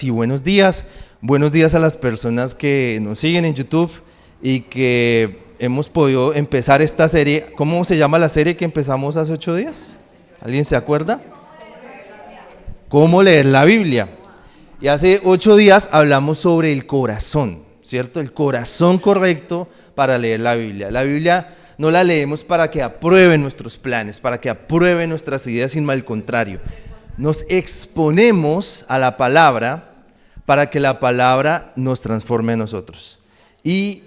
Sí, buenos días a las personas que nos siguen en YouTube y que hemos podido empezar esta serie. ¿Cómo se llama la serie que empezamos hace 8 días? ¿Alguien se acuerda? ¿Cómo leer la Biblia? Y hace 8 días hablamos sobre el corazón, ¿cierto? El corazón correcto para leer la Biblia. La Biblia no la leemos para que aprueben nuestros planes, para que aprueben nuestras ideas, sino al contrario. Nos exponemos a la palabra para que la palabra nos transforme a nosotros. Y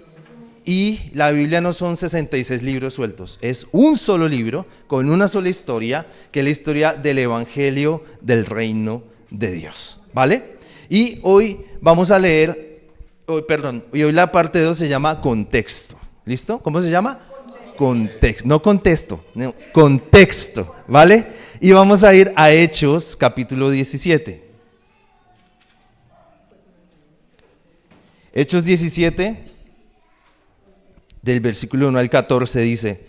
la Biblia no son 66 libros sueltos, es un solo libro con una sola historia, que es la historia del Evangelio del Reino de Dios, ¿vale? Y hoy vamos a leer, y hoy la parte 2 se llama contexto, ¿listo? ¿Cómo se llama? Contexto, no contesto, no, contexto, ¿vale? Y vamos a ir a Hechos capítulo 17. Hechos 17, del versículo 1 al 14 dice,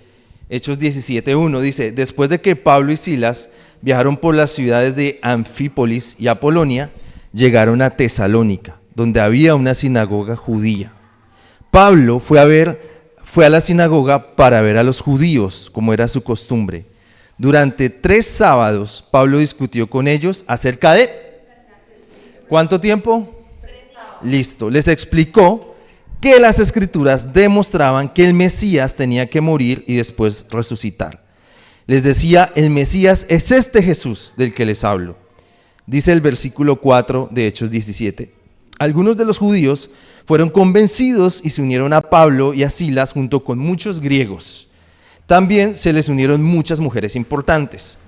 Hechos 17, 1 dice, después de que Pablo y Silas viajaron por las ciudades de Anfípolis y Apolonia, llegaron a Tesalónica, donde había una sinagoga judía. Pablo fue a la sinagoga para ver a los judíos, como era su costumbre. Durante 3 sábados, Pablo discutió con ellos acerca de... ¿Cuánto tiempo? Listo, les explicó que las escrituras demostraban que el Mesías tenía que morir y después resucitar. Les decía, el Mesías es este Jesús del que les hablo. Dice el versículo 4 de Hechos 17. Algunos de los judíos fueron convencidos y se unieron a Pablo y a Silas junto con muchos griegos. También se les unieron muchas mujeres importantes.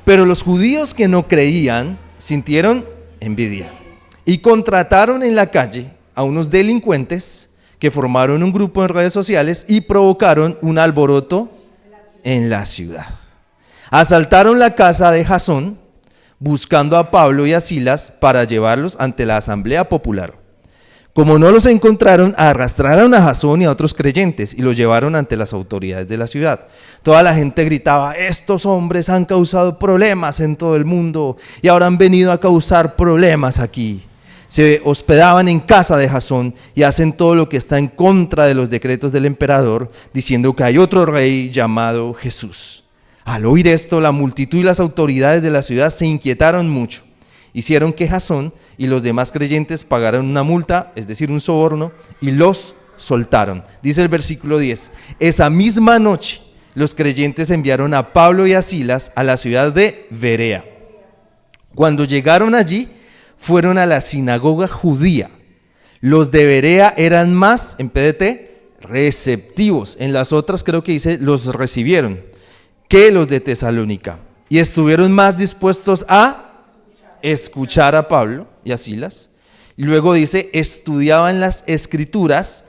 Pero los judíos que no creían sintieron envidia y contrataron en la calle a unos delincuentes que formaron un grupo en redes sociales y provocaron un alboroto en la ciudad. Asaltaron la casa de Jasón buscando a Pablo y a Silas para llevarlos ante la asamblea popular. Como no los encontraron, arrastraron a Jasón y a otros creyentes y los llevaron ante las autoridades de la ciudad. Toda la gente gritaba, estos hombres han causado problemas en todo el mundo y ahora han venido a causar problemas aquí. Se hospedaban en casa de Jasón y hacen todo lo que está en contra de los decretos del emperador, diciendo que hay otro rey llamado Jesús. Al oír esto, la multitud y las autoridades de la ciudad se inquietaron mucho. Hicieron que Jasón y los demás creyentes pagaran una multa, es decir, un soborno, y los soltaron. Dice el versículo 10, esa misma noche los creyentes enviaron a Pablo y a Silas a la ciudad de Berea. Cuando llegaron allí, fueron a la sinagoga judía. Los de Berea eran más, en PDT, receptivos. En las otras creo que dice, los recibieron, que los de Tesalónica. Y estuvieron más dispuestos a escuchar a Pablo y a Silas. Y luego dice, estudiaban las escrituras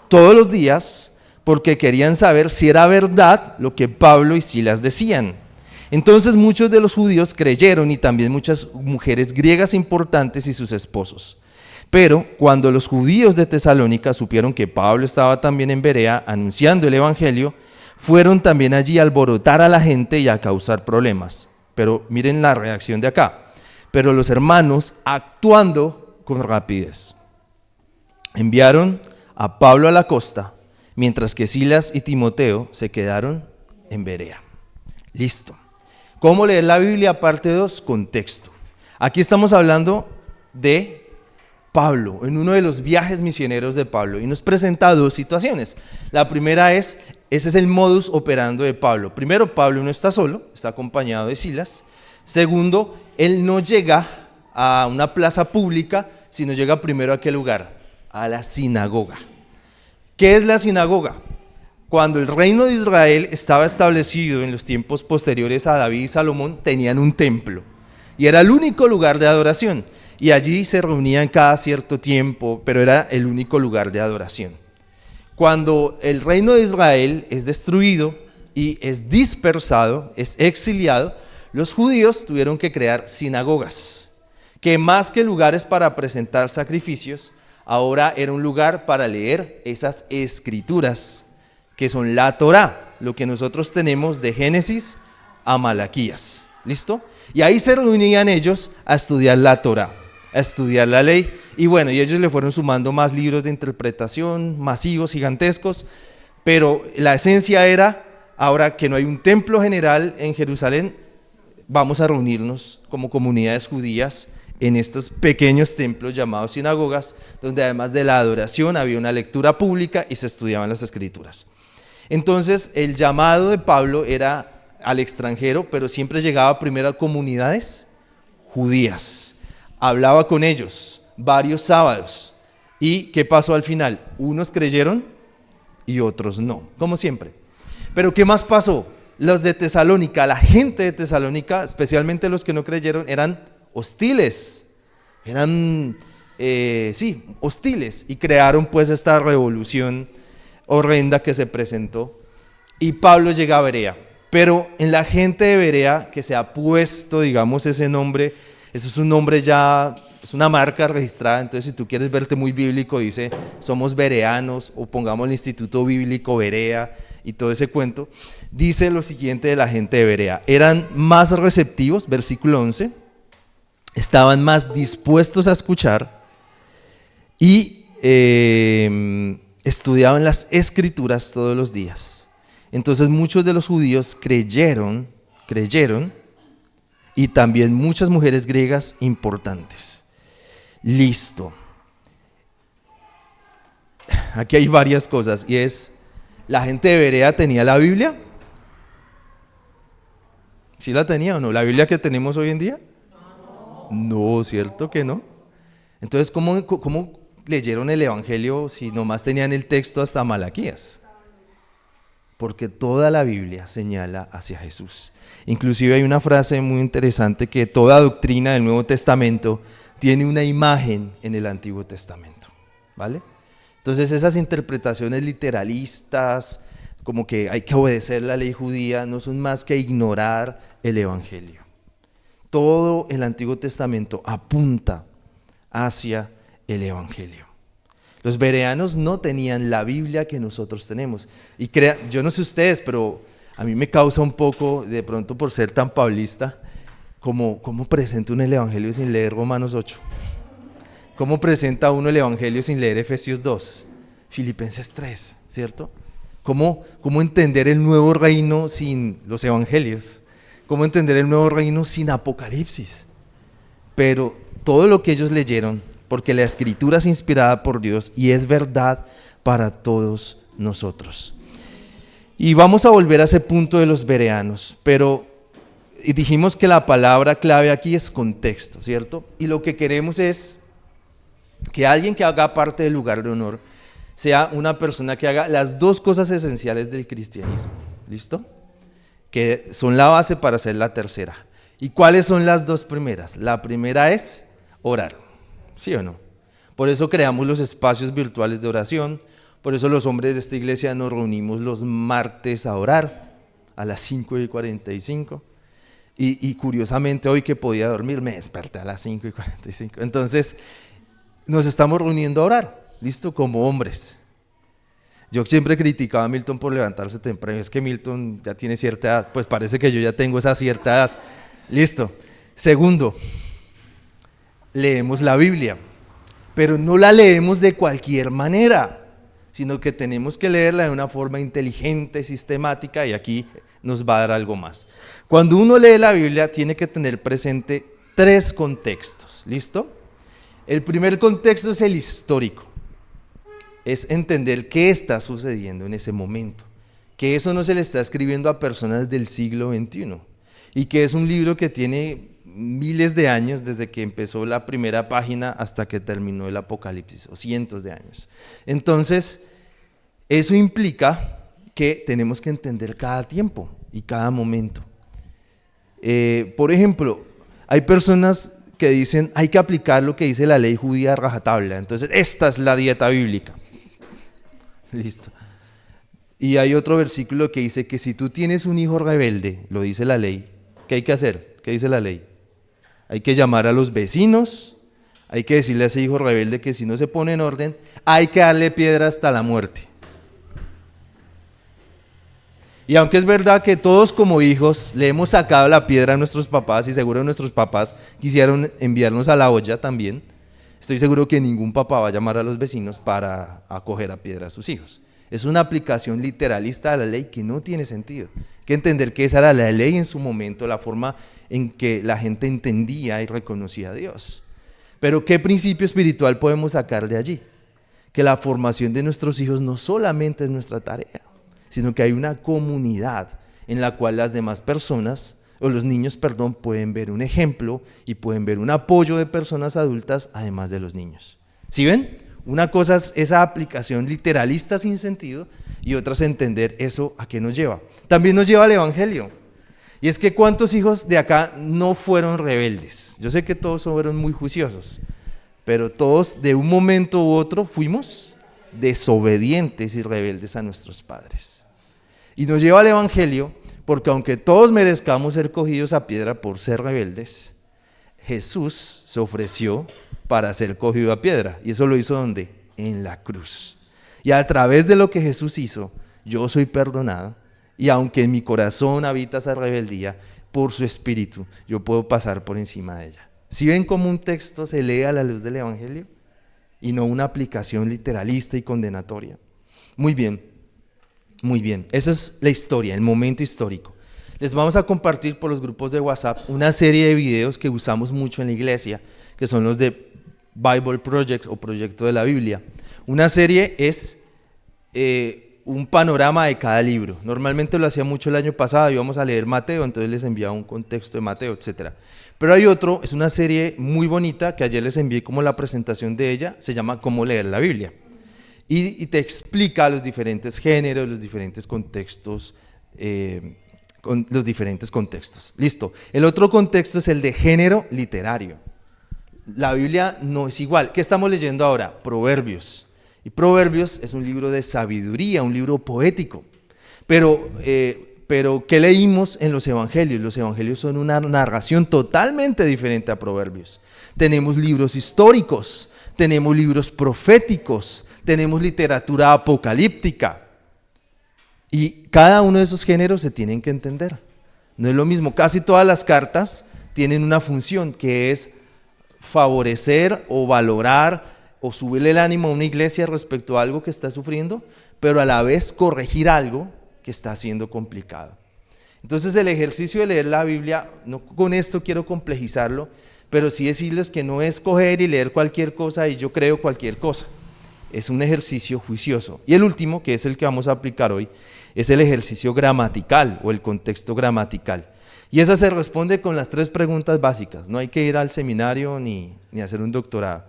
todos los días porque querían saber si era verdad lo que Pablo y Silas decían. Entonces muchos de los judíos creyeron y también muchas mujeres griegas importantes y sus esposos. Pero cuando los judíos de Tesalónica supieron que Pablo estaba también en Berea anunciando el evangelio, fueron también allí a alborotar a la gente y a causar problemas. Pero miren la reacción de acá. Pero los hermanos, actuando con rapidez, enviaron a Pablo a la costa, mientras que Silas y Timoteo se quedaron en Berea. Listo. ¿Cómo leer la Biblia? Parte 2, contexto. Aquí estamos hablando de Pablo, en uno de los viajes misioneros de Pablo, y nos presenta 2 situaciones. La primera ese es el modus operandi de Pablo. Primero, Pablo no está solo, está acompañado de Silas. Segundo, él no llega a una plaza pública, sino llega primero a ¿qué lugar? A la sinagoga. ¿Qué es la sinagoga? Cuando el reino de Israel estaba establecido en los tiempos posteriores a David y Salomón, tenían un templo y era el único lugar de adoración. Y allí se reunían cada cierto tiempo, pero era el único lugar de adoración. Cuando el reino de Israel es destruido y es dispersado, es exiliado, los judíos tuvieron que crear sinagogas, que más que lugares para presentar sacrificios, ahora era un lugar para leer esas escrituras, que son la Torá, lo que nosotros tenemos de Génesis a Malaquías. ¿Listo? Y ahí se reunían ellos a estudiar la Torá. a estudiar la ley. Y bueno, y ellos le fueron sumando más libros de interpretación, masivos, gigantescos, pero la esencia era, ahora que no hay un templo general en Jerusalén, vamos a reunirnos como comunidades judías en estos pequeños templos llamados sinagogas, donde además de la adoración había una lectura pública y se estudiaban las escrituras. Entonces el llamado de Pablo era al extranjero, pero siempre llegaba primero a comunidades judías. Hablaba con ellos varios sábados. ¿Y qué pasó al final? Unos creyeron y otros no, como siempre. Pero ¿qué más pasó? Los de Tesalónica, la gente de Tesalónica, especialmente los que no creyeron, eran hostiles. Eran, hostiles. Y crearon pues esta revolución horrenda que se presentó. Y Pablo llega a Berea. Pero en la gente de Berea, que se ha puesto, digamos, ese nombre, eso es un nombre ya, es una marca registrada. Entonces, si tú quieres verte muy bíblico, dice, somos bereanos, o pongamos el Instituto Bíblico Berea y todo ese cuento. Dice lo siguiente de la gente de Berea: eran más receptivos, versículo 11, estaban más dispuestos a escuchar y estudiaban las escrituras todos los días. Entonces muchos de los judíos creyeron, y también muchas mujeres griegas importantes. Listo. Aquí hay varias cosas, y es, ¿la gente de Berea tenía la Biblia? ¿Sí la tenía o no? ¿La Biblia que tenemos hoy en día? No, ¿cierto que no? Entonces, ¿cómo leyeron el Evangelio si nomás tenían el texto hasta Malaquías? Porque toda la Biblia señala hacia Jesús. Inclusive hay una frase muy interesante, que toda doctrina del Nuevo Testamento tiene una imagen en el Antiguo Testamento, ¿vale? Entonces esas interpretaciones literalistas, como que hay que obedecer la ley judía, no son más que ignorar el Evangelio. Todo el Antiguo Testamento apunta hacia el Evangelio. Los bereanos no tenían la Biblia que nosotros tenemos. Y yo no sé ustedes, pero a mí me causa un poco, de pronto por ser tan paulista, ¿cómo presenta uno el Evangelio sin leer Romanos 8? ¿Cómo presenta uno el Evangelio sin leer Efesios 2? Filipenses 3, ¿cierto? ¿Cómo entender el nuevo reino sin los Evangelios? ¿Cómo entender el nuevo reino sin Apocalipsis? Pero todo lo que ellos leyeron, porque la Escritura es inspirada por Dios y es verdad para todos nosotros. Y vamos a volver a ese punto de los bereanos, pero dijimos que la palabra clave aquí es contexto, ¿cierto? Y lo que queremos es que alguien que haga parte del lugar de honor sea una persona que haga las dos cosas esenciales del cristianismo, ¿listo? Que son la base para hacer la tercera. ¿Y cuáles son las dos primeras? La primera es orar. ¿Sí o no? Por eso creamos los espacios virtuales de oración, por eso los hombres de esta iglesia nos reunimos los martes a orar a las 5:45 y curiosamente hoy que podía dormir me desperté a las 5:45. Entonces nos estamos reuniendo a orar, ¿listo? Como hombres. Yo siempre criticaba a Milton por levantarse temprano, es que Milton ya tiene cierta edad, pues parece que yo ya tengo esa cierta edad. Listo. Segundo, leemos la Biblia, pero no la leemos de cualquier manera, sino que tenemos que leerla de una forma inteligente, sistemática, y aquí nos va a dar algo más. Cuando uno lee la Biblia tiene que tener presente tres contextos, ¿listo? El primer contexto es el histórico, es entender qué está sucediendo en ese momento, que eso no se le está escribiendo a personas del siglo XXI, y que es un libro que tiene miles de años desde que empezó la primera página hasta que terminó el Apocalipsis, o cientos de años. Entonces, eso implica que tenemos que entender cada tiempo y cada momento. Por ejemplo, hay personas que dicen hay que aplicar lo que dice la ley judía a rajatabla, entonces esta es la dieta bíblica. Listo. Y hay otro versículo que dice que si tú tienes un hijo rebelde, lo dice la ley, ¿qué hay que hacer? ¿Qué dice la ley? Hay que llamar a los vecinos, hay que decirle a ese hijo rebelde que si no se pone en orden, hay que darle piedra hasta la muerte. Y aunque es verdad que todos como hijos le hemos sacado la piedra a nuestros papás y seguro nuestros papás quisieron enviarnos a la olla también, estoy seguro que ningún papá va a llamar a los vecinos para acoger a piedra a sus hijos. Es una aplicación literalista de la ley que no tiene sentido. Hay que entender que esa era la ley en su momento, la forma en que la gente entendía y reconocía a Dios. Pero ¿qué principio espiritual podemos sacar de allí? Que la formación de nuestros hijos no solamente es nuestra tarea, sino que hay una comunidad en la cual las demás personas, o los niños, perdón, pueden ver un ejemplo y pueden ver un apoyo de personas adultas además de los niños. ¿Sí ven? Una cosa es esa aplicación literalista sin sentido y otra es entender eso a qué nos lleva. También nos lleva al Evangelio. Y es que ¿cuántos hijos de acá no fueron rebeldes? Yo sé que todos fueron muy juiciosos, pero todos de un momento u otro fuimos desobedientes y rebeldes a nuestros padres. Y nos lleva al Evangelio porque aunque todos merezcamos ser cogidos a piedra por ser rebeldes, Jesús se ofreció para ser cogido a piedra. ¿Y eso lo hizo dónde? En la cruz. Y a través de lo que Jesús hizo, yo soy perdonado. Y aunque en mi corazón habita esa rebeldía, por su espíritu, yo puedo pasar por encima de ella. ¿Sí ven cómo un texto se lee a la luz del Evangelio? Y no una aplicación literalista y condenatoria. Muy bien, muy bien. Esa es la historia, el momento histórico. Les vamos a compartir por los grupos de WhatsApp una serie de videos que usamos mucho en la iglesia, que son los de Bible Project o Proyecto de la Biblia. Una serie es un panorama de cada libro. Normalmente lo hacía mucho el año pasado, íbamos a leer Mateo, entonces les enviaba un contexto de Mateo, etc. Pero hay otro, es una serie muy bonita que ayer les envié como la presentación de ella, se llama Cómo leer la Biblia. Y te explica los diferentes géneros, los diferentes contextos, los diferentes contextos. Listo. El otro contexto es el de género literario. La Biblia no es igual. ¿Qué estamos leyendo ahora? Proverbios. Y Proverbios es un libro de sabiduría, un libro poético. Pero ¿qué leímos en los evangelios? Los evangelios son una narración totalmente diferente a Proverbios. Tenemos libros históricos, tenemos libros proféticos, tenemos literatura apocalíptica. Y cada uno de esos géneros se tienen que entender. No es lo mismo. Casi todas las cartas tienen una función que es favorecer o valorar o subirle el ánimo a una iglesia respecto a algo que está sufriendo, pero a la vez corregir algo que está siendo complicado. Entonces el ejercicio de leer la Biblia, no con esto quiero complejizarlo, pero sí decirles que no es coger y leer cualquier cosa y yo creo cualquier cosa. Es un ejercicio juicioso. Y el último, que es el que vamos a aplicar hoy, es el ejercicio gramatical o el contexto gramatical. Y esa se responde con las 3 preguntas básicas. No hay que ir al seminario ni hacer un doctorado.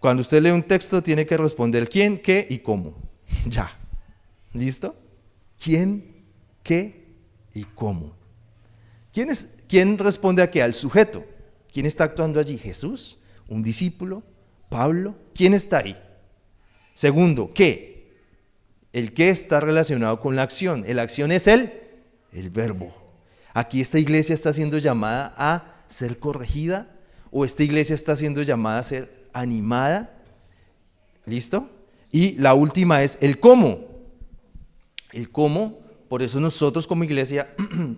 Cuando usted lee un texto tiene que responder quién, qué y cómo. Ya. ¿Listo? ¿Quién, qué y cómo? ¿Quién responde a qué? Al sujeto. ¿Quién está actuando allí? ¿Jesús? ¿Un discípulo? ¿Pablo? ¿Quién está ahí? Segundo, ¿qué? El qué está relacionado con la acción. La acción es el verbo. Aquí esta iglesia está siendo llamada a ser corregida o esta iglesia está siendo llamada a ser animada. ¿Listo? Y la última es el cómo. El cómo, por eso nosotros como iglesia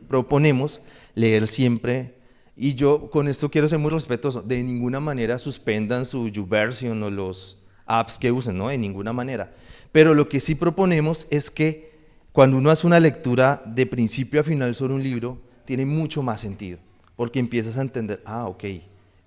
proponemos leer siempre, y yo con esto quiero ser muy respetuoso, de ninguna manera suspendan su YouVersion o los apps que usen, no, de ninguna manera. Pero lo que sí proponemos es que cuando uno hace una lectura de principio a final sobre un libro, tiene mucho más sentido, porque empiezas a entender, ok,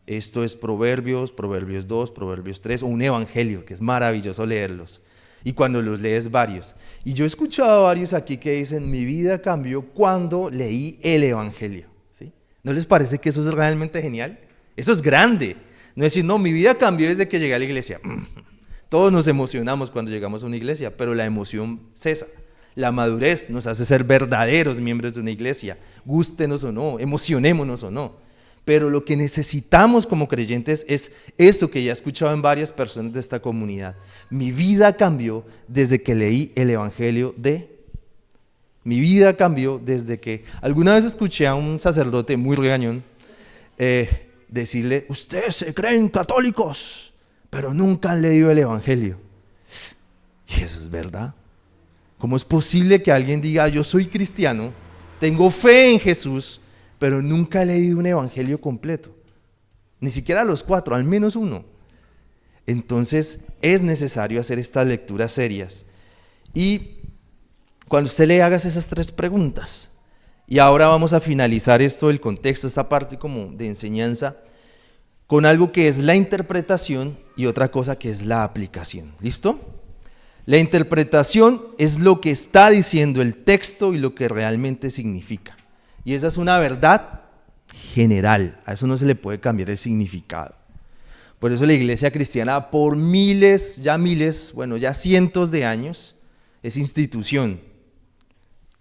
esto es Proverbios, Proverbios 2, Proverbios 3, o un evangelio, que es maravilloso leerlos. Y cuando los lees varios. Y yo he escuchado a varios aquí que dicen, mi vida cambió cuando leí el evangelio. ¿Sí? ¿No les parece que eso es realmente genial? Eso es grande. No es decir, no, mi vida cambió desde que llegué a la iglesia. Todos nos emocionamos cuando llegamos a una iglesia, pero la emoción cesa. La madurez nos hace ser verdaderos miembros de una iglesia, gústenos o no, emocionémonos o no. Pero lo que necesitamos como creyentes es eso que ya he escuchado en varias personas de esta comunidad. Mi vida cambió desde que leí el evangelio de... Mi vida cambió desde que... Alguna vez escuché a un sacerdote muy regañón decirle, ustedes se creen católicos, pero nunca han leído el evangelio. Y eso es verdad. ¿Cómo es posible que alguien diga, yo soy cristiano, tengo fe en Jesús, pero nunca he leído un evangelio completo? Ni siquiera los 4, al menos uno. Entonces es necesario hacer estas lecturas serias. Y cuando usted le haga esas 3 preguntas, y ahora vamos a finalizar esto del contexto, esta parte como de enseñanza, con algo que es la interpretación y otra cosa que es la aplicación. ¿Listo? La interpretación es lo que está diciendo el texto y lo que realmente significa. Y esa es una verdad general, a eso no se le puede cambiar el significado. Por eso la iglesia cristiana por miles, ya cientos de años, es institución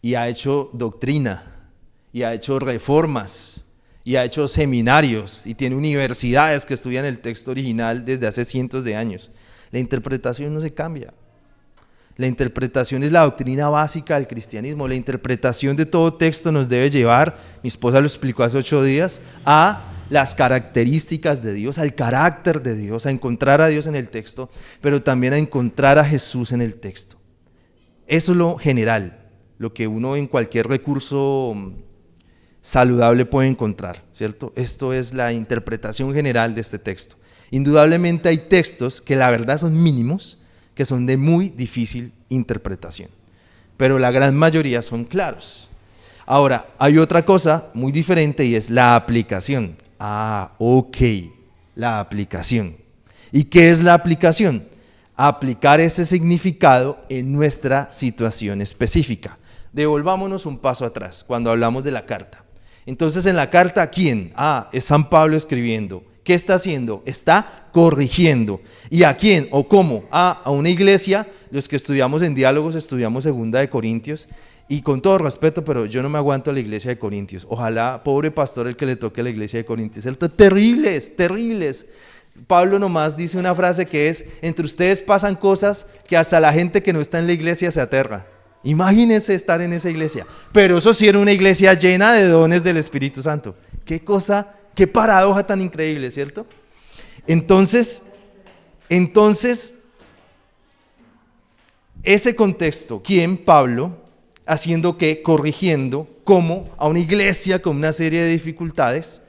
y ha hecho doctrina y ha hecho reformas y ha hecho seminarios y tiene universidades que estudian el texto original desde hace cientos de años. La interpretación no se cambia. La interpretación es la doctrina básica del cristianismo. La interpretación de todo texto nos debe llevar, mi esposa lo explicó hace 8 días, a las características de Dios, al carácter de Dios, a encontrar a Dios en el texto, pero también a encontrar a Jesús en el texto. Eso es lo general, lo que uno en cualquier recurso saludable puede encontrar, ¿cierto? Esto es la interpretación general de este texto. Indudablemente hay textos que la verdad son mínimos, que son de muy difícil interpretación, pero la gran mayoría son claros. Ahora, hay otra cosa muy diferente y es la aplicación. La aplicación. ¿Y qué es la aplicación? Aplicar ese significado en nuestra situación específica. Devolvámonos un paso atrás, cuando hablamos de la carta. Entonces, en la carta, ¿a quién? Es San Pablo escribiendo. ¿Qué está haciendo? Está corrigiendo. ¿Y a quién o cómo? A una iglesia. Los que estudiamos en diálogos estudiamos 2 de Corintios, y con todo respeto, pero yo no me aguanto a la iglesia de Corintios. Ojalá, pobre pastor, el que le toque a la iglesia de Corintios. Terribles. Pablo nomás dice una frase que es: entre ustedes pasan cosas que hasta la gente que no está en la iglesia se aterra. Imagínense estar en esa iglesia. Pero eso sí era una iglesia llena de dones del Espíritu Santo. Qué cosa, qué paradoja tan increíble, ¿cierto? Entonces, ese contexto, ¿quién? Pablo, haciendo qué, corrigiendo, ¿cómo? A una iglesia con una serie de dificultades.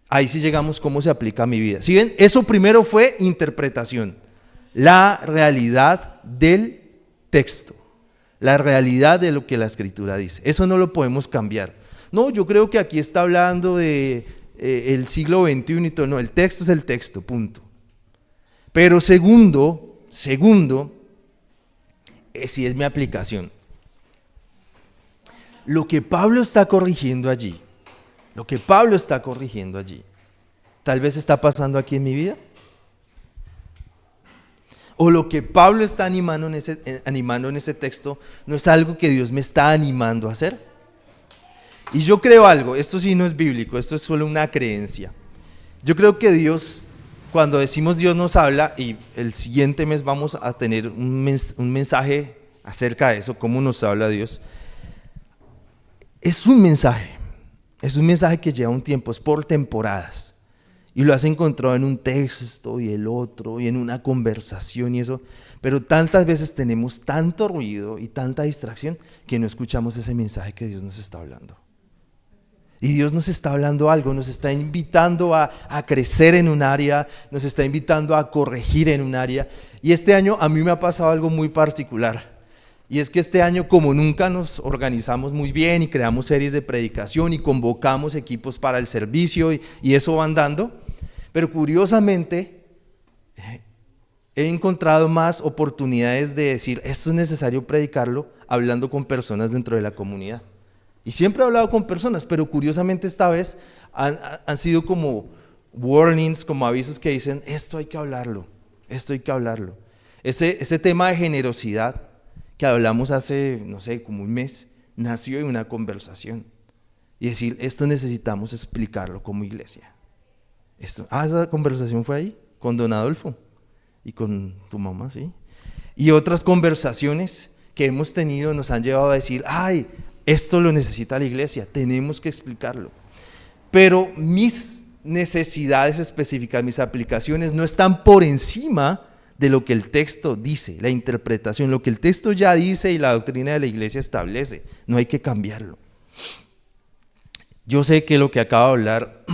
Ahí sí llegamos cómo se aplica a mi vida. ¿Sí ven? Eso primero fue interpretación, la realidad del texto, la realidad de lo que la Escritura dice. Eso no lo podemos cambiar. No, yo creo que aquí está hablando de el siglo XXI y todo. No, el texto es el texto, punto. Pero segundo, si es mi aplicación. Lo que Pablo está corrigiendo allí, tal vez está pasando aquí en mi vida. O lo que Pablo está animando en ese texto no es algo que Dios me está animando a hacer. Y yo creo algo, esto sí no es bíblico, esto es solo una creencia. Yo creo que Dios, cuando decimos Dios nos habla, y el siguiente mes vamos a tener un mensaje acerca de eso, cómo nos habla Dios. Es un mensaje que lleva un tiempo, es por temporadas. Y lo has encontrado en un texto y el otro, y en una conversación y eso. Pero tantas veces tenemos tanto ruido y tanta distracción que no escuchamos ese mensaje que Dios nos está hablando. Y Dios nos está hablando algo, nos está invitando a crecer en un área, nos está invitando a corregir en un área. Y este año a mí me ha pasado algo muy particular. Y es que este año, como nunca, nos organizamos muy bien y creamos series de predicación y convocamos equipos para el servicio y eso va andando. Pero curiosamente, he encontrado más oportunidades de decir, esto es necesario predicarlo, hablando con personas dentro de la comunidad. Y siempre he hablado con personas, pero curiosamente esta vez han sido como warnings, como avisos que dicen, esto hay que hablarlo. Ese tema de generosidad que hablamos hace, no sé, como un mes, nació en una conversación. Y decir, esto necesitamos explicarlo como iglesia. Esa conversación fue ahí, con don Adolfo y con tu mamá, ¿sí? Y otras conversaciones que hemos tenido nos han llevado a decir, esto lo necesita la iglesia, tenemos que explicarlo. Pero mis necesidades específicas, mis aplicaciones no están por encima de lo que el texto dice, la interpretación, lo que el texto ya dice y la doctrina de la iglesia establece. No hay que cambiarlo. Yo sé que lo que acabo de hablar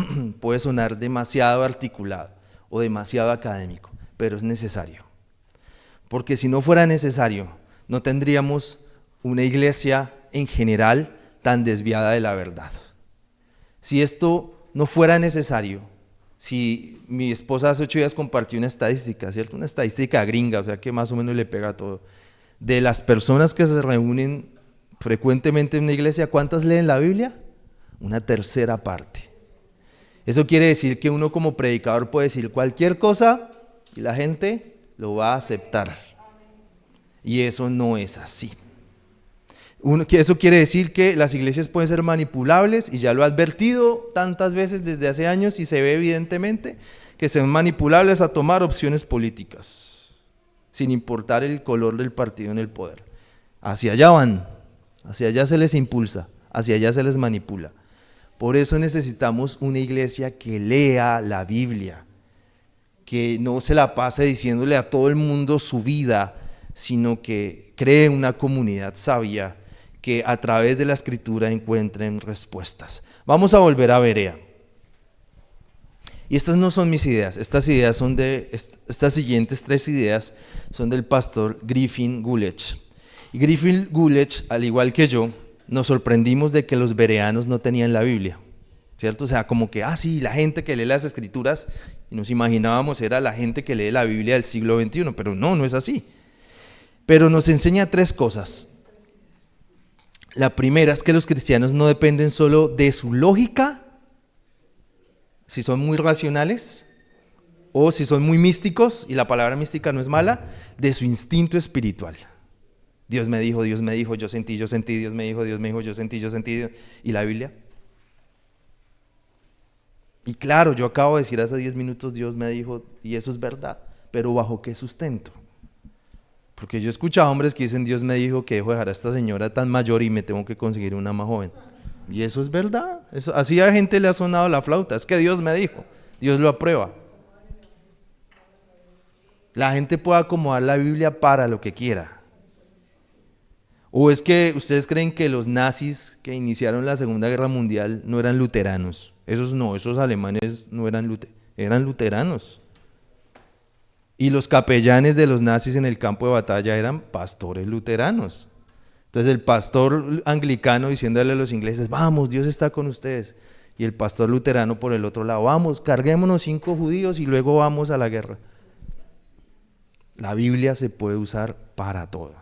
puede sonar demasiado articulado o demasiado académico, pero es necesario. Porque si no fuera necesario, no tendríamos una iglesia en general tan desviada de la verdad. Si esto no fuera necesario, si mi esposa hace 8 días compartió una estadística, ¿cierto? Una estadística gringa, o sea que más o menos le pega a todo. De las personas que se reúnen frecuentemente en una iglesia, ¿cuántas leen la Biblia? Una tercera parte. Eso quiere decir que uno como predicador puede decir cualquier cosa y la gente lo va a aceptar. Y eso no es así. Eso quiere decir que las iglesias pueden ser manipulables, y ya lo he advertido tantas veces desde hace años y se ve evidentemente que son manipulables a tomar opciones políticas, sin importar el color del partido en el poder. Hacia allá van, hacia allá se les impulsa, hacia allá se les manipula. Por eso necesitamos una iglesia que lea la Biblia, que no se la pase diciéndole a todo el mundo su vida, sino que cree una comunidad sabia, que a través de la escritura encuentren respuestas. Vamos a volver a Berea. Y estas no son mis ideas, estas siguientes 3 ideas son del pastor Griffin Guelich. Y Griffin Guelich, al igual que yo, nos sorprendimos de que los bereanos no tenían la Biblia, ¿cierto? O sea, como que, sí, la gente que lee las escrituras, y nos imaginábamos era la gente que lee la Biblia del siglo XXI, pero no es así. Pero nos enseña 3 cosas. La primera es que los cristianos no dependen solo de su lógica, si son muy racionales, o si son muy místicos, y la palabra mística no es mala, de su instinto espiritual. Dios me dijo, yo sentí, Dios me dijo, yo sentí, ¿y la Biblia? Y claro, yo acabo de decir hace 10 minutos, Dios me dijo, y eso es verdad, pero ¿bajo qué sustento? Porque yo he escuchado hombres que dicen, Dios me dijo que dejo dejar a esta señora tan mayor y me tengo que conseguir una más joven. Y eso es verdad. Así a la gente le ha sonado la flauta. Es que Dios me dijo, Dios lo aprueba. La gente puede acomodar la Biblia para lo que quiera. ¿O es que ustedes creen que los nazis que iniciaron la Segunda Guerra Mundial no eran luteranos? Esos alemanes no eran luteranos. Y los capellanes de los nazis en el campo de batalla eran pastores luteranos. Entonces el pastor anglicano diciéndole a los ingleses, vamos, Dios está con ustedes. Y el pastor luterano por el otro lado, vamos, carguémonos 5 judíos y luego vamos a la guerra. La Biblia se puede usar para todo.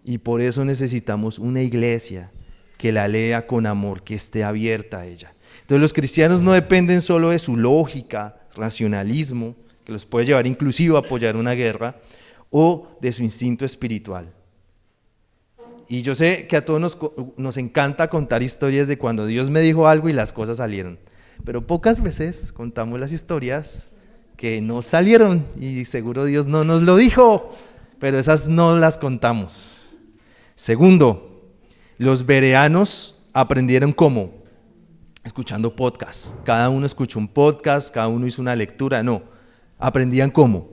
Y por eso necesitamos una iglesia que la lea con amor, que esté abierta a ella. Entonces los cristianos no dependen solo de su lógica, racionalismo, que los puede llevar inclusive a apoyar una guerra, o de su instinto espiritual. Y yo sé que a todos nos encanta contar historias de cuando Dios me dijo algo y las cosas salieron, pero pocas veces contamos las historias que no salieron y seguro Dios no nos lo dijo, pero esas no las contamos. Segundo, los bereanos aprendieron ¿cómo? Escuchando podcasts. Cada uno escuchó un podcast, cada uno hizo una lectura, no. ¿Aprendían cómo?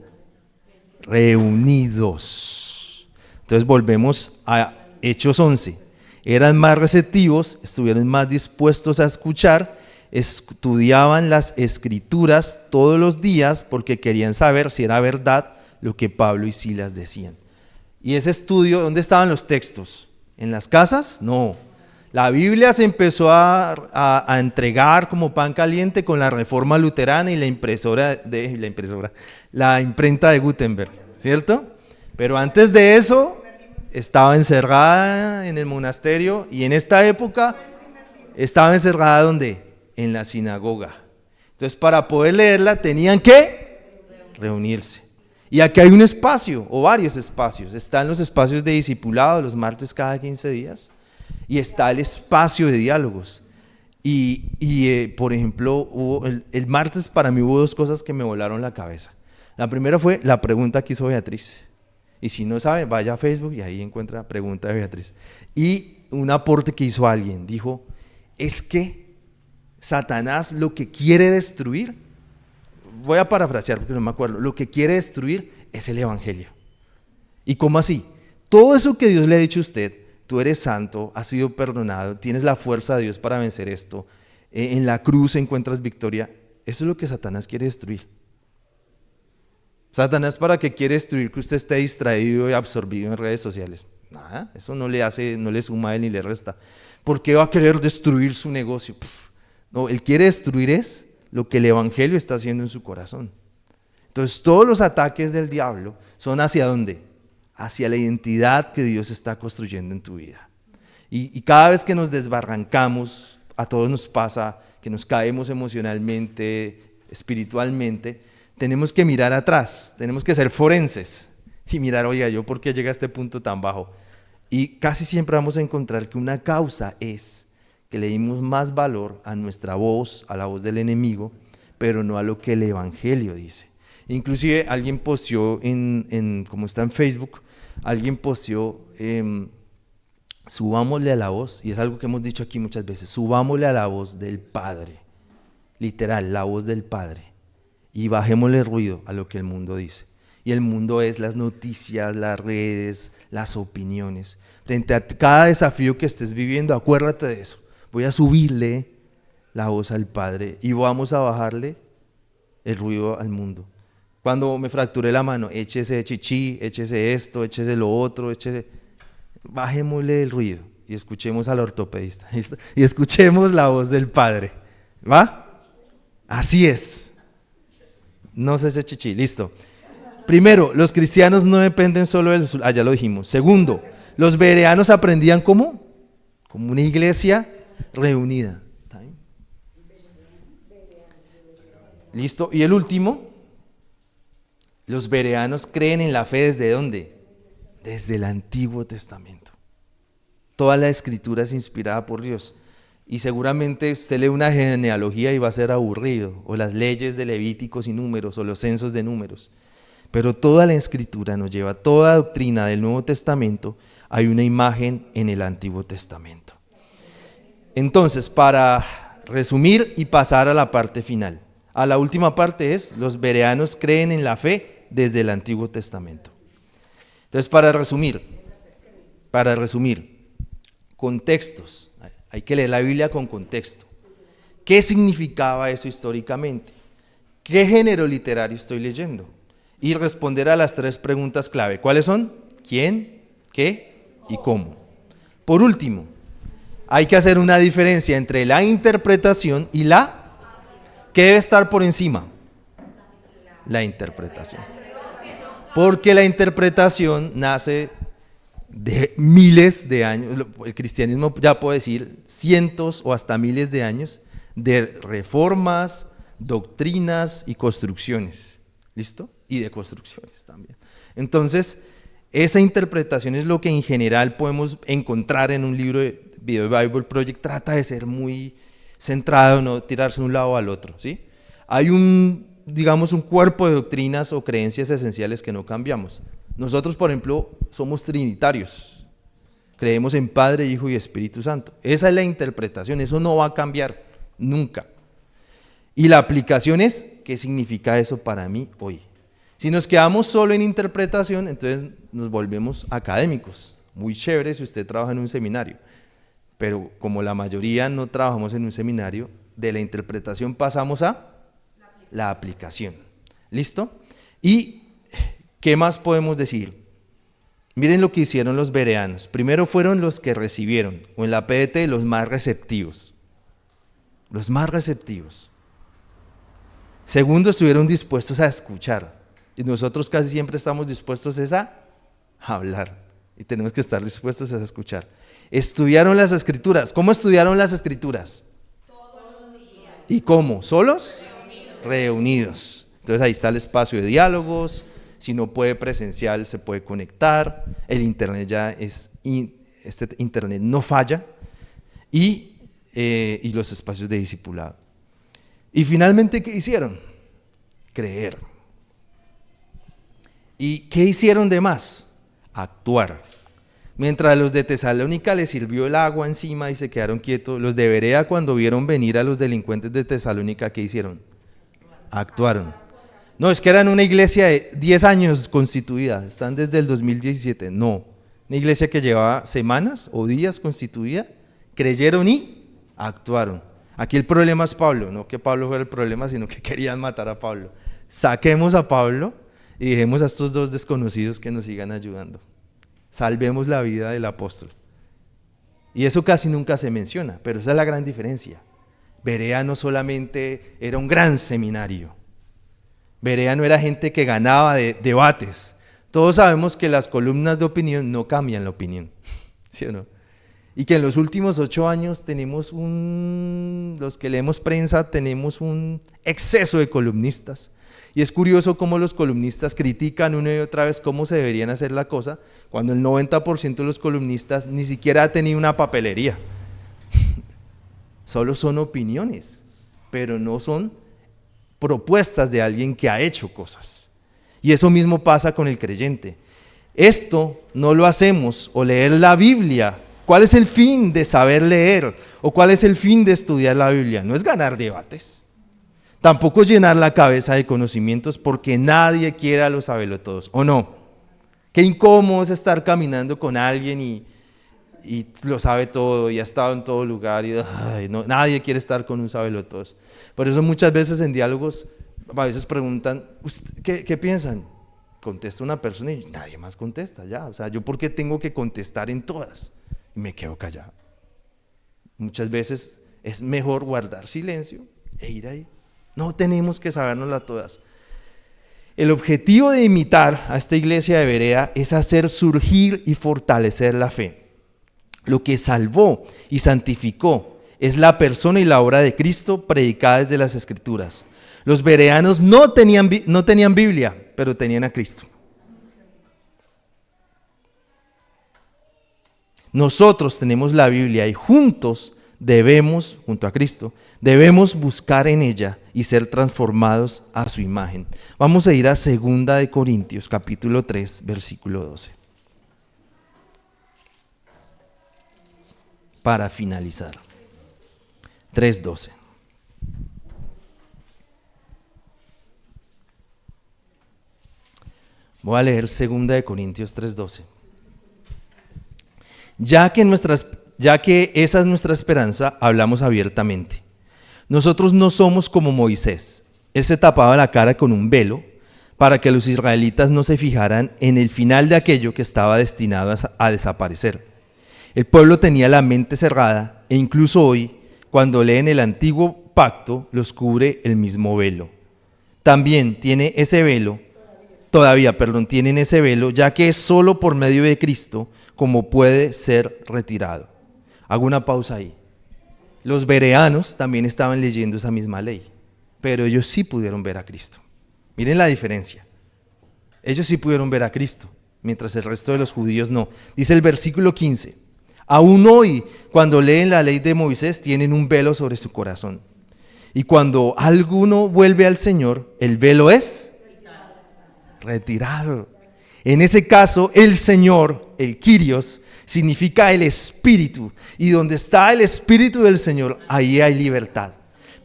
Reunidos. Entonces volvemos a Hechos 11. Eran más receptivos, estuvieron más dispuestos a escuchar, estudiaban las escrituras todos los días porque querían saber si era verdad lo que Pablo y Silas decían. Y ese estudio, ¿dónde estaban los textos? ¿En las casas? No. La Biblia se empezó a entregar como pan caliente con la Reforma Luterana y la imprenta de Gutenberg, ¿cierto? Pero antes de eso estaba encerrada en el monasterio, y en esta época estaba encerrada ¿dónde? En la sinagoga. Entonces para poder leerla tenían que reunirse. Y aquí hay un espacio o varios espacios. Están los espacios de discipulado los martes cada 15 días. Y está el espacio de diálogos. Por ejemplo, el martes para mí hubo 2 cosas que me volaron la cabeza. La primera fue la pregunta que hizo Beatriz. Y si no sabe, vaya a Facebook y ahí encuentra pregunta de Beatriz. Y un aporte que hizo alguien. Dijo, es que Satanás lo que quiere destruir, voy a parafrasear porque no me acuerdo, lo que quiere destruir es el evangelio. ¿Y cómo así? Todo eso que Dios le ha dicho a usted, tú eres santo, has sido perdonado, tienes la fuerza de Dios para vencer esto, en la cruz encuentras victoria, eso es lo que Satanás quiere destruir. Satanás, ¿para qué quiere destruir que usted esté distraído y absorbido en redes sociales? Nada, eso no le suma a él ni le resta. ¿Por qué va a querer destruir su negocio? No, él quiere destruir es lo que el evangelio está haciendo en su corazón. Entonces todos los ataques del diablo son ¿hacia dónde? Hacia la identidad que Dios está construyendo en tu vida. Y cada vez que nos desbarrancamos, a todos nos pasa que nos caemos emocionalmente, espiritualmente, tenemos que mirar atrás, tenemos que ser forenses y mirar, oiga, ¿yo por qué llegué a este punto tan bajo? Y casi siempre vamos a encontrar que una causa es que le dimos más valor a nuestra voz, a la voz del enemigo, pero no a lo que el evangelio dice. Inclusive alguien posteó, como está en Facebook, alguien posteó, subámosle a la voz, y es algo que hemos dicho aquí muchas veces, subámosle a la voz del Padre, literal, la voz del Padre, y bajémosle ruido a lo que el mundo dice. Y el mundo es las noticias, las redes, las opiniones. Frente a cada desafío que estés viviendo, acuérdate de eso. Voy a subirle la voz al Padre y vamos a bajarle el ruido al mundo. Cuando me fracturé la mano, échese chichi, échese esto, échese lo otro, bajémosle el ruido y escuchemos al ortopedista y escuchemos la voz del Padre. ¿Va? Así es. No se eche chichi, listo. Primero, los cristianos no dependen solo del... ya lo dijimos. Segundo, los bereanos aprendían ¿cómo? Como una iglesia reunida. Listo. Y el último, los bereanos creen en la fe ¿desde dónde? Desde el Antiguo Testamento. Toda la escritura es inspirada por Dios. Y seguramente usted lee una genealogía y va a ser aburrido, o las leyes de Levíticos y Números, o los censos de Números. Pero toda la escritura nos lleva, toda doctrina del Nuevo Testamento, hay una imagen en el Antiguo Testamento. Entonces, para resumir y pasar a la parte final, a la última parte es, los bereanos creen en la fe desde el Antiguo Testamento. Entonces, para resumir, contextos, hay que leer la Biblia con contexto. ¿Qué significaba eso históricamente? ¿Qué género literario estoy leyendo? Y responder a las 3 preguntas clave. ¿Cuáles son? ¿Quién? ¿Qué? ¿Y cómo? Por último, hay que hacer una diferencia entre la interpretación y la... ¿Qué debe estar por encima? La interpretación. Porque la interpretación nace de miles de años, el cristianismo ya puede decir cientos o hasta miles de años de reformas, doctrinas y construcciones, ¿listo? Y de construcciones también. Entonces, esa interpretación es lo que en general podemos encontrar en un libro de Video Bible Project, trata de ser muy centrado, no tirarse de un lado al otro, ¿sí? Hay un cuerpo de doctrinas o creencias esenciales que no cambiamos. Nosotros, por ejemplo, somos trinitarios, creemos en Padre, Hijo y Espíritu Santo. Esa es la interpretación, eso no va a cambiar nunca. Y la aplicación es, ¿qué significa eso para mí hoy? Si nos quedamos solo en interpretación, entonces nos volvemos académicos. Muy chévere si usted trabaja en un seminario, pero como la mayoría no trabajamos en un seminario, de la interpretación pasamos a la aplicación. ¿Listo? Y ¿qué más podemos decir? Miren lo que hicieron los bereanos. Primero fueron los que recibieron, o en la PDT, los más receptivos. Los más receptivos. Segundo, estuvieron dispuestos a escuchar. Y nosotros casi siempre estamos dispuestos a hablar. Y tenemos que estar dispuestos a escuchar. Estudiaron las Escrituras. ¿Cómo estudiaron las Escrituras? Todos los días. ¿Y cómo? ¿Solos? Reunidos. Entonces ahí está el espacio de diálogos. Si no puede presencial, se puede conectar. El internet este internet no falla. Y los espacios de discipulado. Y finalmente, ¿qué hicieron? Creer. ¿Y qué hicieron de más? Actuar. Mientras a los de Tesalónica les sirvió el agua encima y se quedaron quietos, los de Berea, cuando vieron venir a los delincuentes de Tesalónica, ¿qué hicieron? Actuaron. No, es que eran una iglesia de 10 años constituida, están desde el 2017. No, una iglesia que llevaba semanas o días constituida, creyeron y actuaron. Aquí el problema es Pablo, no que Pablo fuera el problema, sino que querían matar a Pablo. Saquemos a Pablo y dejemos a estos dos desconocidos que nos sigan ayudando. Salvemos la vida del apóstol. Y eso casi nunca se menciona, pero esa es la gran diferencia. Berea no solamente era un gran seminario, Berea no era gente que ganaba de debates. Todos sabemos que las columnas de opinión no cambian la opinión, ¿sí o no? Y que en los últimos 8 años tenemos los que leemos prensa, tenemos un exceso de columnistas. Y es curioso cómo los columnistas critican una y otra vez cómo se deberían hacer la cosa, cuando el 90% de los columnistas ni siquiera ha tenido una papelería. Solo son opiniones, pero no son propuestas de alguien que ha hecho cosas. Y eso mismo pasa con el creyente. Esto no lo hacemos, o leer la Biblia. ¿Cuál es el fin de saber leer? ¿O cuál es el fin de estudiar la Biblia? No es ganar debates. Tampoco es llenar la cabeza de conocimientos, porque nadie quiere a los sabelotodos, ¿o no? Qué incómodo es estar caminando con alguien y lo sabe todo y ha estado en todo lugar y no, nadie quiere estar con un sabelotodos. Por eso muchas veces en diálogos a veces preguntan, ¿qué piensan? Contesta una persona y nadie más contesta ya. O sea, ¿yo por qué tengo que contestar en todas? Y me quedo callado. Muchas veces es mejor guardar silencio e ir ahí. No tenemos que sabérnoslas todas. El objetivo de imitar a esta iglesia de Berea es hacer surgir y fortalecer la fe. Lo que salvó y santificó es la persona y la obra de Cristo predicada desde las Escrituras. Los bereanos no tenían Biblia, pero tenían a Cristo. Nosotros tenemos la Biblia y juntos debemos, junto a Cristo, debemos buscar en ella y ser transformados a su imagen. Vamos a ir a 2 de Corintios, capítulo 3, versículo 12. Para finalizar. 3:12. Voy a leer 2 de Corintios 3:12. Ya que esa es nuestra esperanza, hablamos abiertamente. Nosotros no somos como Moisés. Él se tapaba la cara con un velo para que los israelitas no se fijaran en el final de aquello que estaba destinado a desaparecer. El pueblo tenía la mente cerrada e incluso hoy, cuando leen el antiguo pacto, los cubre el mismo velo. También tienen ese velo, tienen ese velo, ya que es solo por medio de Cristo como puede ser retirado. Hago una pausa ahí. Los bereanos también estaban leyendo esa misma ley, pero ellos sí pudieron ver a Cristo. Miren la diferencia. Ellos sí pudieron ver a Cristo, mientras el resto de los judíos no. Dice el versículo 15. Aún hoy, cuando leen la ley de Moisés, tienen un velo sobre su corazón. Y cuando alguno vuelve al Señor, el velo es retirado. En ese caso, el Señor, el Kyrios, significa el Espíritu. Y donde está el Espíritu del Señor, ahí hay libertad.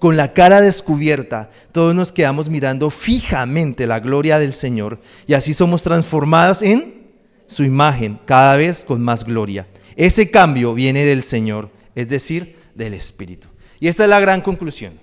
Con la cara descubierta, todos nos quedamos mirando fijamente la gloria del Señor. Y así somos transformados en su imagen, cada vez con más gloria. Ese cambio viene del Señor, es decir, del Espíritu. Y esta es la gran conclusión.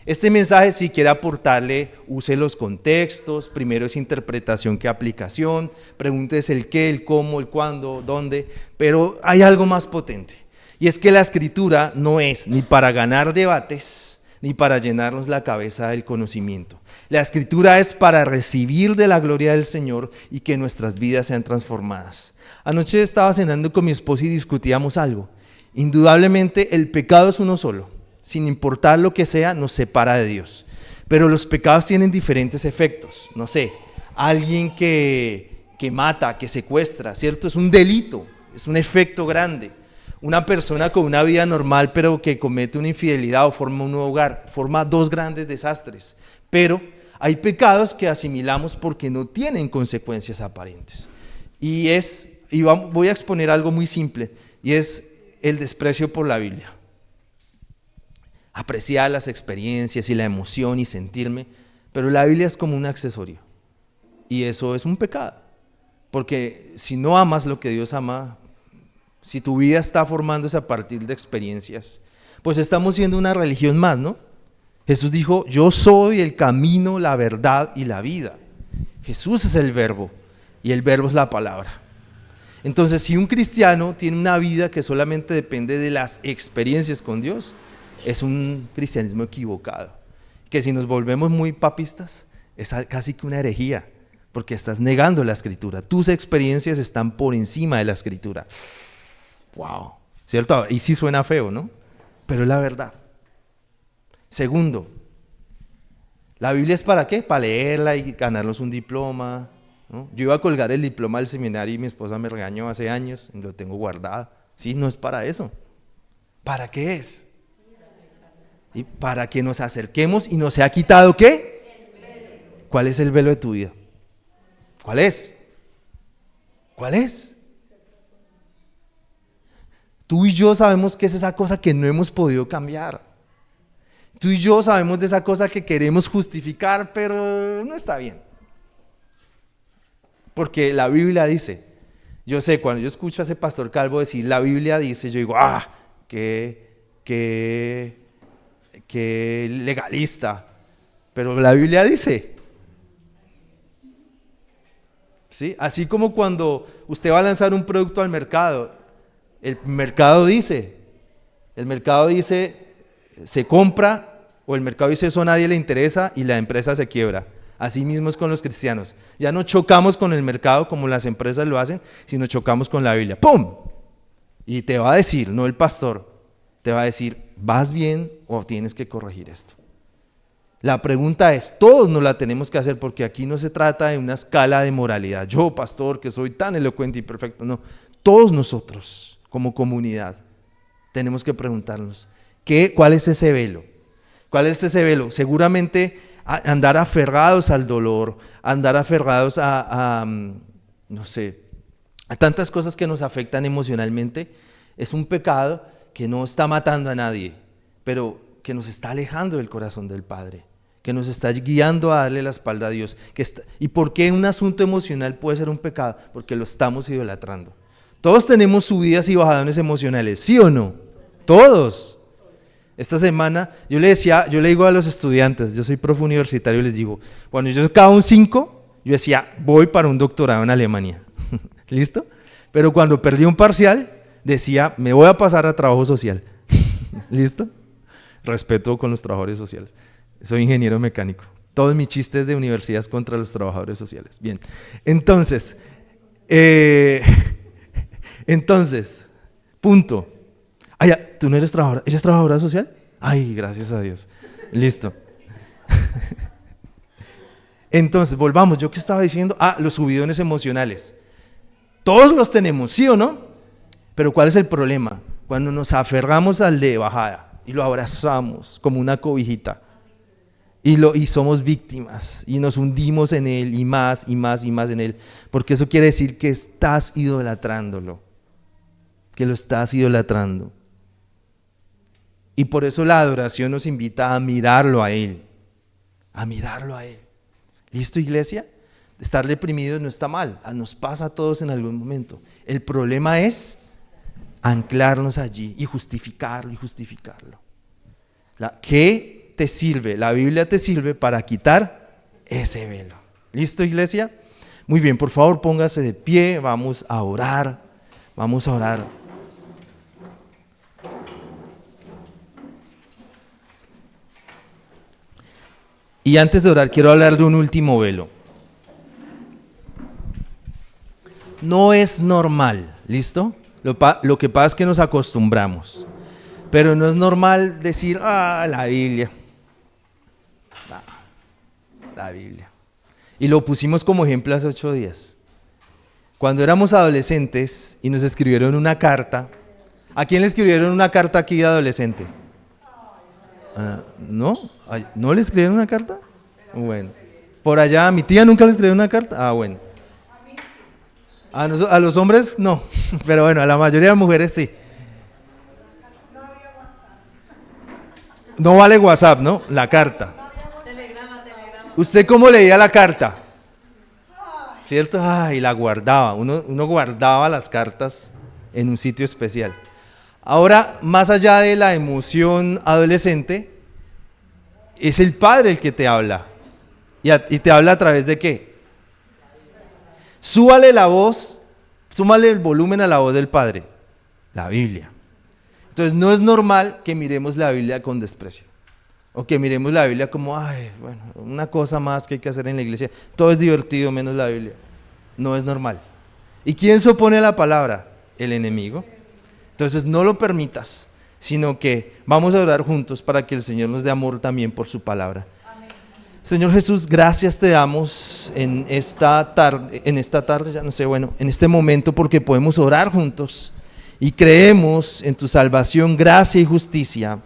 Este mensaje, si quiere aportarle, use los contextos. Primero es interpretación que aplicación. Pregúntese el qué, el cómo, el cuándo, dónde. Pero hay algo más potente. Y es que la Escritura no es ni para ganar debates, ni para llenarnos la cabeza del conocimiento. La Escritura es para recibir de la gloria del Señor y que nuestras vidas sean transformadas. Anoche estaba cenando con mi esposa y discutíamos algo. Indudablemente el pecado es uno solo. Sin importar lo que sea, nos separa de Dios. Pero los pecados tienen diferentes efectos. No sé, alguien que mata, que secuestra, ¿cierto? Es un delito, es un efecto grande. Una persona con una vida normal, pero que comete una infidelidad o forma un nuevo hogar, forma 2 grandes desastres. Pero hay pecados que asimilamos porque no tienen consecuencias aparentes. Voy a exponer algo muy simple, y es el desprecio por la Biblia. Apreciar las experiencias y la emoción y sentirme, Pero la Biblia es como un accesorio. Y eso es un pecado. Porque si no amas lo que Dios ama, si tu vida está formándose a partir de experiencias, pues estamos siendo una religión más, ¿no? Jesús dijo, yo soy el camino, la verdad y la vida. Jesús es el verbo y el verbo es la palabra. Entonces, si un cristiano tiene una vida que solamente depende de las experiencias con Dios, es un cristianismo equivocado. Que si nos volvemos muy papistas, es casi que una herejía, porque estás negando la Escritura. Tus experiencias están por encima de la Escritura. ¡Wow! ¿Cierto? Y sí suena feo, ¿no? Pero es la verdad. Segundo, ¿la Biblia es para qué? Para leerla y ganarnos un diploma, ¿no? Yo iba a colgar el diploma del seminario y mi esposa me regañó hace años y lo tengo guardado. Sí, no es para eso. ¿Para qué es? Y para que nos acerquemos y nos sea quitado ¿qué? ¿Cuál es el velo de tu vida? ¿Cuál es? ¿Cuál es? Tú y yo sabemos que es esa cosa que no hemos podido cambiar. Tú y yo sabemos de esa cosa que queremos justificar, pero no está bien. Porque la Biblia dice, yo sé, cuando yo escucho a ese pastor Calvo decir la Biblia dice, yo digo, qué legalista. Pero la Biblia dice. ¿Sí? Así como cuando usted va a lanzar un producto al mercado, el mercado dice, se compra, o el mercado dice eso a nadie le interesa y la empresa se quiebra. Así mismo es con los cristianos. Ya no chocamos con el mercado como las empresas lo hacen, sino chocamos con la Biblia. ¡Pum! Y te va a decir, no el pastor, te va a decir, ¿vas bien o tienes que corregir esto? La pregunta es, todos nos la tenemos que hacer, porque aquí no se trata de una escala de moralidad. Yo, pastor, que soy tan elocuente y perfecto, no. Todos nosotros, como comunidad, tenemos que preguntarnos, ¿cuál es ese velo? ¿Cuál es ese velo? Seguramente andar aferrados al dolor, andar aferrados no sé, a tantas cosas que nos afectan emocionalmente, es un pecado que no está matando a nadie, pero que nos está alejando del corazón del Padre, que nos está guiando a darle la espalda a Dios. ¿Y por qué un asunto emocional puede ser un pecado? Porque lo estamos idolatrando. Todos tenemos subidas y bajadones emocionales, ¿sí o no? Todos. Esta semana yo le digo a los estudiantes, yo soy profe universitario, les digo, cuando yo sacaba un 5, yo decía, voy para un doctorado en Alemania. ¿Listo? Pero cuando perdí un parcial, decía, me voy a pasar a trabajo social. ¿Listo? Respeto con los trabajadores sociales. Soy ingeniero mecánico. Todos mis chistes de universidad contra los trabajadores sociales. Bien, entonces, punto. ¿Tú no eres trabajadora? ¿Ella es trabajadora social? Ay, gracias a Dios. Listo. Entonces, volvamos. ¿Yo qué estaba diciendo? Los subidones emocionales. Todos los tenemos, ¿sí o no? Pero ¿cuál es el problema? Cuando nos aferramos al de bajada y lo abrazamos como una cobijita y somos víctimas y nos hundimos en él y más y más y más en él, porque eso quiere decir que estás idolatrándolo, que lo estás idolatrando. Y por eso la adoración nos invita a mirarlo a Él, a mirarlo a Él. ¿Listo, iglesia? Estar deprimidos no está mal, nos pasa a todos en algún momento. El problema es anclarnos allí y justificarlo. ¿Qué te sirve? La Biblia te sirve para quitar ese velo. ¿Listo, iglesia? Muy bien, por favor póngase de pie, vamos a orar. Y antes de orar quiero hablar de un último velo. No es normal, ¿listo? Lo que pasa es que nos acostumbramos, pero no es normal decir, la Biblia. La Biblia. Y lo pusimos como ejemplo hace 8 días. Cuando éramos adolescentes y nos escribieron una carta, ¿a quién le escribieron una carta aquí de adolescente? ¿No? ¿No le escribieron una carta? Bueno. Por allá, ¿a mi tía nunca le escribieron una carta? Bueno. A los hombres no, pero bueno, a la mayoría de mujeres sí. No vale WhatsApp, ¿no? La carta. ¿Usted cómo leía la carta? ¿Cierto? Y la guardaba. Uno guardaba las cartas en un sitio especial. Ahora, más allá de la emoción adolescente, es el Padre el que te habla. ¿Y te habla a través de qué? Súbale la voz, súmale el volumen a la voz del Padre, la Biblia. Entonces no es normal que miremos la Biblia con desprecio, o que miremos la Biblia como, bueno, una cosa más que hay que hacer en la iglesia, todo es divertido menos la Biblia. No es normal. ¿Y quién se opone a la palabra? El enemigo. Entonces no lo permitas, sino que vamos a orar juntos para que el Señor nos dé amor también por su palabra. Señor Jesús, gracias te damos en esta tarde, ya no sé, bueno, en este momento, porque podemos orar juntos y creemos en tu salvación, gracia y justicia.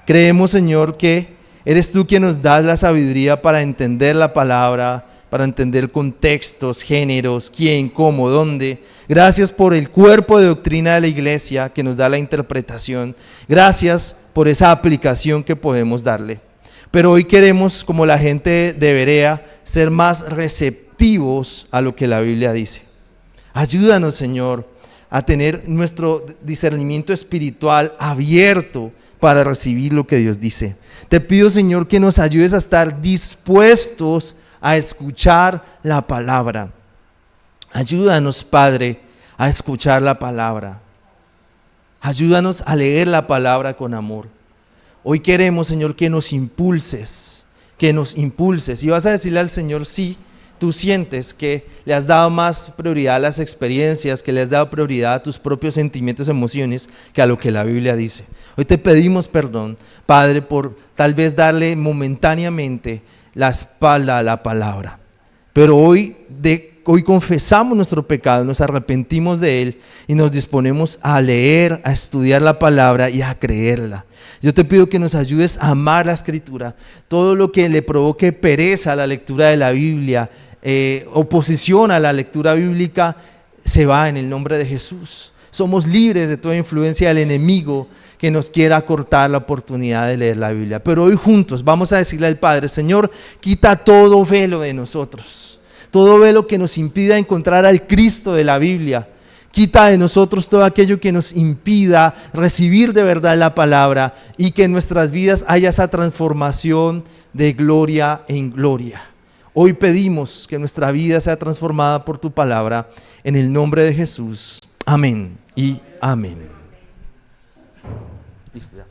Creemos, Señor, que eres tú quien nos das la sabiduría para entender la palabra, para entender contextos, géneros, quién, cómo, dónde. Gracias por el cuerpo de doctrina de la iglesia que nos da la interpretación. Gracias por esa aplicación que podemos darle. Pero hoy queremos, como la gente de Berea, ser más receptivos a lo que la Biblia dice. Ayúdanos, Señor, a tener nuestro discernimiento espiritual abierto para recibir lo que Dios dice. Te pido, Señor, que nos ayudes a estar dispuestos a escuchar la palabra. Ayúdanos, Padre, a escuchar la palabra. Ayúdanos a leer la palabra con amor. Hoy queremos, Señor, que nos impulses, Y vas a decirle al Señor, sí, tú sientes que le has dado más prioridad a las experiencias, que le has dado prioridad a tus propios sentimientos, emociones, que a lo que la Biblia dice. Hoy te pedimos perdón, Padre, por tal vez darle momentáneamente la espalda a la palabra. Pero hoy confesamos nuestro pecado, nos arrepentimos de él y nos disponemos a leer, a estudiar la palabra y a creerla. Yo te pido que nos ayudes a amar la Escritura. Todo lo que le provoque pereza a la lectura de la Biblia, oposición a la lectura bíblica, se va en el nombre de Jesús. Somos libres de toda influencia del enemigo que nos quiera cortar la oportunidad de leer la Biblia. Pero hoy juntos vamos a decirle al Padre, Señor, quita todo velo de nosotros, todo velo que nos impida encontrar al Cristo de la Biblia. Quita de nosotros todo aquello que nos impida recibir de verdad la palabra y que en nuestras vidas haya esa transformación de gloria en gloria. Hoy pedimos que nuestra vida sea transformada por tu palabra en el nombre de Jesús. Amén y amén. Listo ya.